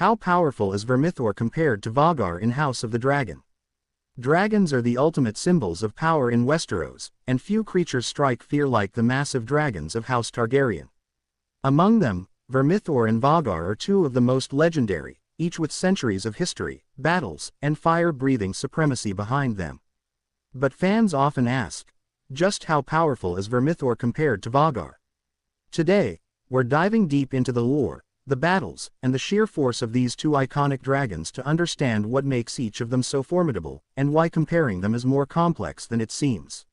How powerful is Vermithor compared to Vhagar in House of the Dragon? Dragons are the ultimate symbols of power in Westeros, and few creatures strike fear like the massive dragons of House Targaryen. Among them, Vermithor and Vhagar are two of the most legendary, each with centuries of history, battles, and fire-breathing supremacy behind them. But fans often ask, just how powerful is Vermithor compared to Vhagar? Today, we're diving deep into the lore, the battles, and the sheer force of these two iconic dragons to understand what makes each of them so formidable, and why comparing them is more complex than it seems.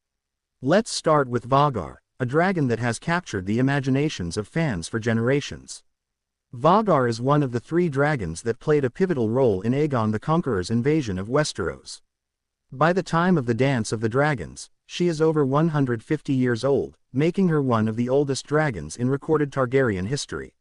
Let's start with Vhagar, a dragon that has captured the imaginations of fans for generations. Vhagar is one of the three dragons that played a pivotal role in Aegon the Conqueror's invasion of Westeros. By the time of the Dance of the Dragons, she is over 150 years old, making her one of the oldest dragons in recorded Targaryen history.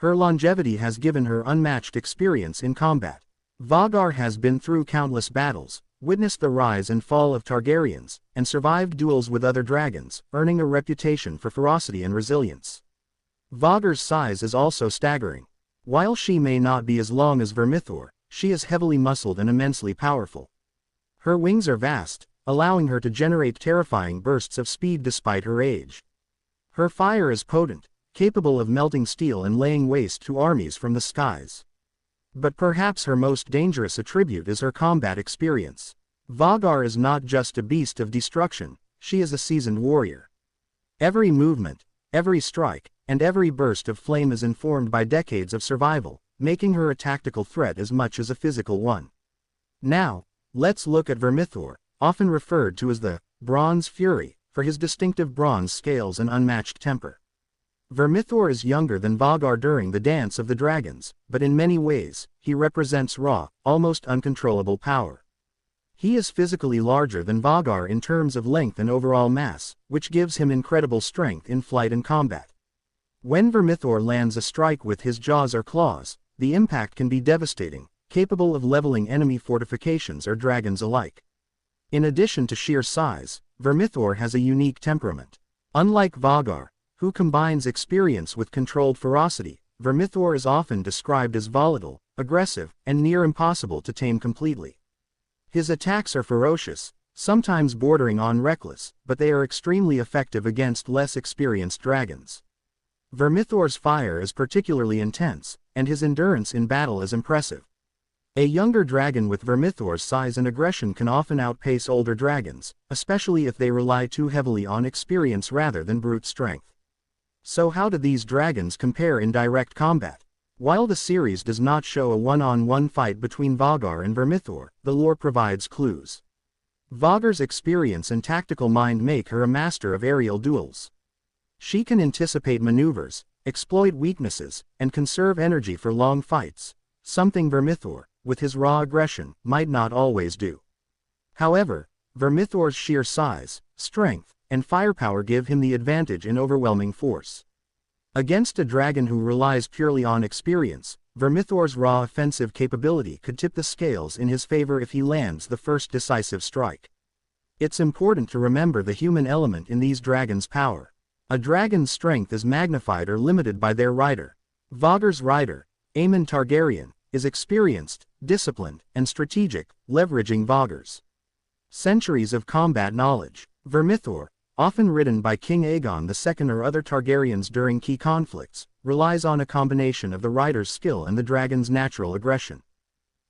Her longevity has given her unmatched experience in combat. Vhagar has been through countless battles, witnessed the rise and fall of Targaryens, and survived duels with other dragons, earning a reputation for ferocity and resilience. Vhagar's size is also staggering. While she may not be as long as Vermithor, she is heavily muscled and immensely powerful. Her wings are vast, allowing her to generate terrifying bursts of speed despite her age. Her fire is potent, capable of melting steel and laying waste to armies from the skies. But perhaps her most dangerous attribute is her combat experience. Vhagar is not just a beast of destruction, she is a seasoned warrior. Every movement, every strike, and every burst of flame is informed by decades of survival, making her a tactical threat as much as a physical one. Now, let's look at Vermithor, often referred to as the Bronze Fury, for his distinctive bronze scales and unmatched temper. Vermithor is younger than Vhagar during the Dance of the Dragons, but in many ways, he represents raw, almost uncontrollable power. He is physically larger than Vhagar in terms of length and overall mass, which gives him incredible strength in flight and combat. When Vermithor lands a strike with his jaws or claws, the impact can be devastating, capable of leveling enemy fortifications or dragons alike. In addition to sheer size, Vermithor has a unique temperament. Unlike Vhagar, who combines experience with controlled ferocity, Vermithor is often described as volatile, aggressive, and near impossible to tame completely. His attacks are ferocious, sometimes bordering on reckless, but they are extremely effective against less experienced dragons. Vermithor's fire is particularly intense, and his endurance in battle is impressive. A younger dragon with Vermithor's size and aggression can often outpace older dragons, especially if they rely too heavily on experience rather than brute strength. So how do these dragons compare in direct combat? While the series does not show a one-on-one fight between Vhagar and Vermithor, the lore provides clues. Vhagar's experience and tactical mind make her a master of aerial duels. She can anticipate maneuvers, exploit weaknesses, and conserve energy for long fights, something Vermithor, with his raw aggression, might not always do. However, Vermithor's sheer size, strength, and firepower give him the advantage in overwhelming force. Against a dragon who relies purely on experience, Vermithor's raw offensive capability could tip the scales in his favor if he lands the first decisive strike. It's important to remember the human element in these dragons' power. A dragon's strength is magnified or limited by their rider. Vhagar's rider, Aemon Targaryen, is experienced, disciplined, and strategic, leveraging Vhagar's centuries of combat knowledge. Vermithor, often ridden by King Aegon II or other Targaryens during key conflicts, relies on a combination of the rider's skill and the dragon's natural aggression.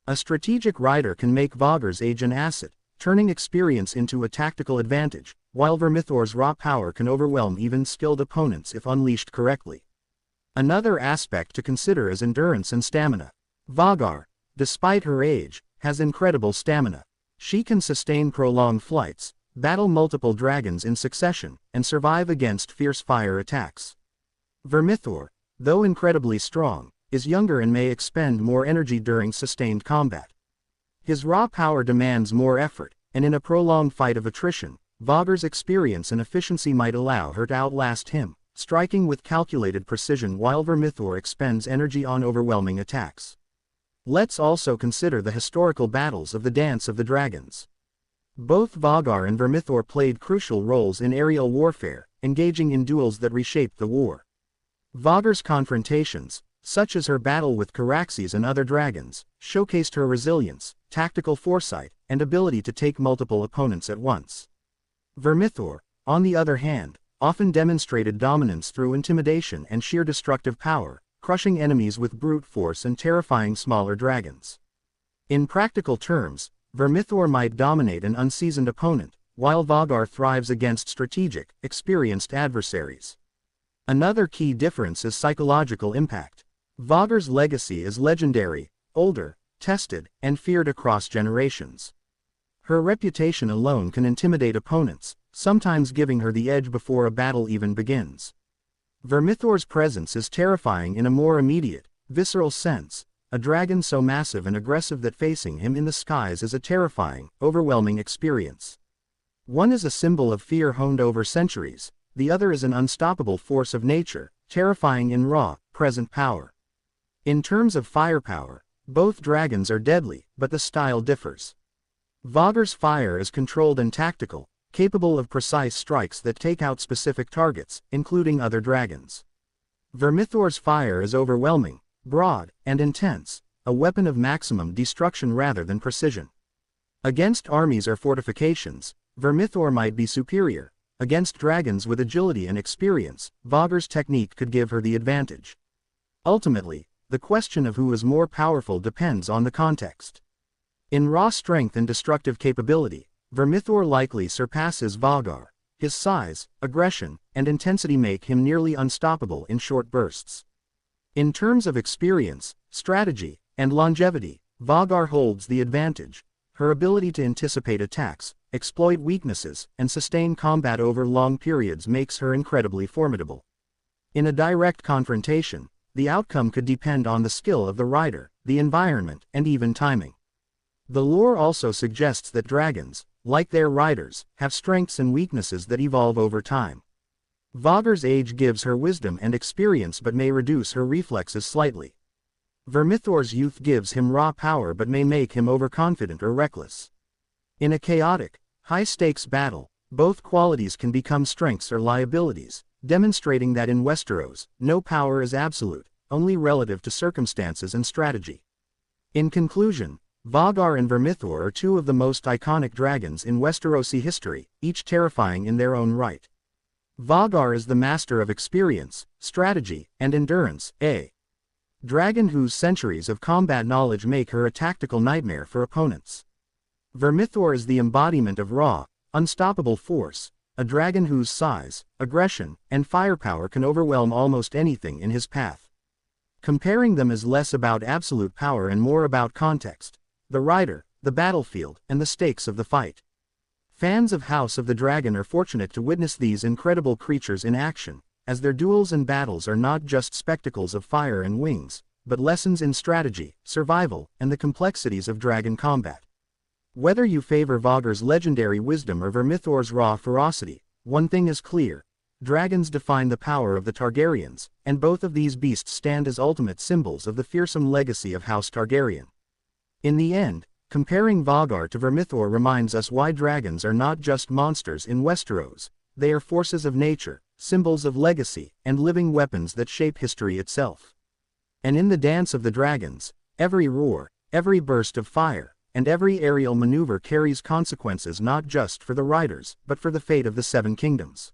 A strategic rider can make Vhagar's age an asset, turning experience into a tactical advantage, while Vermithor's raw power can overwhelm even skilled opponents if unleashed correctly. Another aspect to consider is endurance and stamina. Vhagar, despite her age, has incredible stamina. She can sustain prolonged flights, battle multiple dragons in succession, and survive against fierce fire attacks. Vermithor, though incredibly strong, is younger and may expend more energy during sustained combat. His raw power demands more effort, and in a prolonged fight of attrition, Vhagar's experience and efficiency might allow her to outlast him, striking with calculated precision while Vermithor expends energy on overwhelming attacks. Let's also consider the historical battles of the Dance of the Dragons. Both Vhagar and Vermithor played crucial roles in aerial warfare, engaging in duels that reshaped the war. Vhagar's confrontations, such as her battle with Caraxes and other dragons, showcased her resilience, tactical foresight, and ability to take multiple opponents at once. Vermithor, on the other hand, often demonstrated dominance through intimidation and sheer destructive power, crushing enemies with brute force and terrifying smaller dragons. In practical terms, Vermithor might dominate an unseasoned opponent, while Vhagar thrives against strategic, experienced adversaries. Another key difference is psychological impact. Vhagar's legacy is legendary, older, tested, and feared across generations. Her reputation alone can intimidate opponents, sometimes giving her the edge before a battle even begins. Vermithor's presence is terrifying in a more immediate, visceral sense, a dragon so massive and aggressive that facing him in the skies is a terrifying, overwhelming experience. One is a symbol of fear honed over centuries, the other is an unstoppable force of nature, terrifying in raw, present power. In terms of firepower, both dragons are deadly, but the style differs. Vhagar's fire is controlled and tactical, capable of precise strikes that take out specific targets, including other dragons. Vermithor's fire is overwhelming, broad, and intense, a weapon of maximum destruction rather than precision. Against armies or fortifications, Vermithor might be superior. Against dragons with agility and experience, Vhagar's technique could give her the advantage. Ultimately, the question of who is more powerful depends on the context. In raw strength and destructive capability, Vermithor likely surpasses Vhagar. His size, aggression, and intensity make him nearly unstoppable in short bursts. In terms of experience, strategy, and longevity, Vhagar holds the advantage. Her ability to anticipate attacks, exploit weaknesses, and sustain combat over long periods makes her incredibly formidable. In a direct confrontation, the outcome could depend on the skill of the rider, the environment, and even timing. The lore also suggests that dragons, like their riders, have strengths and weaknesses that evolve over time. Vhagar's age gives her wisdom and experience but may reduce her reflexes slightly. Vermithor's youth gives him raw power but may make him overconfident or reckless. In a chaotic, high-stakes battle, both qualities can become strengths or liabilities, demonstrating that in Westeros, no power is absolute, only relative to circumstances and strategy. In conclusion, Vhagar and Vermithor are two of the most iconic dragons in Westerosi history, each terrifying in their own right. Vhagar is the master of experience, strategy, and endurance, a dragon whose centuries of combat knowledge make her a tactical nightmare for opponents. Vermithor is the embodiment of raw, unstoppable force, a dragon whose size, aggression, and firepower can overwhelm almost anything in his path. Comparing them is less about absolute power and more about context, the rider, the battlefield, and the stakes of the fight. Fans of House of the Dragon are fortunate to witness these incredible creatures in action, as their duels and battles are not just spectacles of fire and wings, but lessons in strategy, survival, and the complexities of dragon combat. Whether you favor Vhagar's legendary wisdom or Vermithor's raw ferocity, one thing is clear: dragons define the power of the Targaryens, and both of these beasts stand as ultimate symbols of the fearsome legacy of House Targaryen. In the end, comparing Vhagar to Vermithor reminds us why dragons are not just monsters in Westeros, they are forces of nature, symbols of legacy, and living weapons that shape history itself. And in the dance of the dragons, every roar, every burst of fire, and every aerial maneuver carries consequences not just for the riders, but for the fate of the Seven Kingdoms.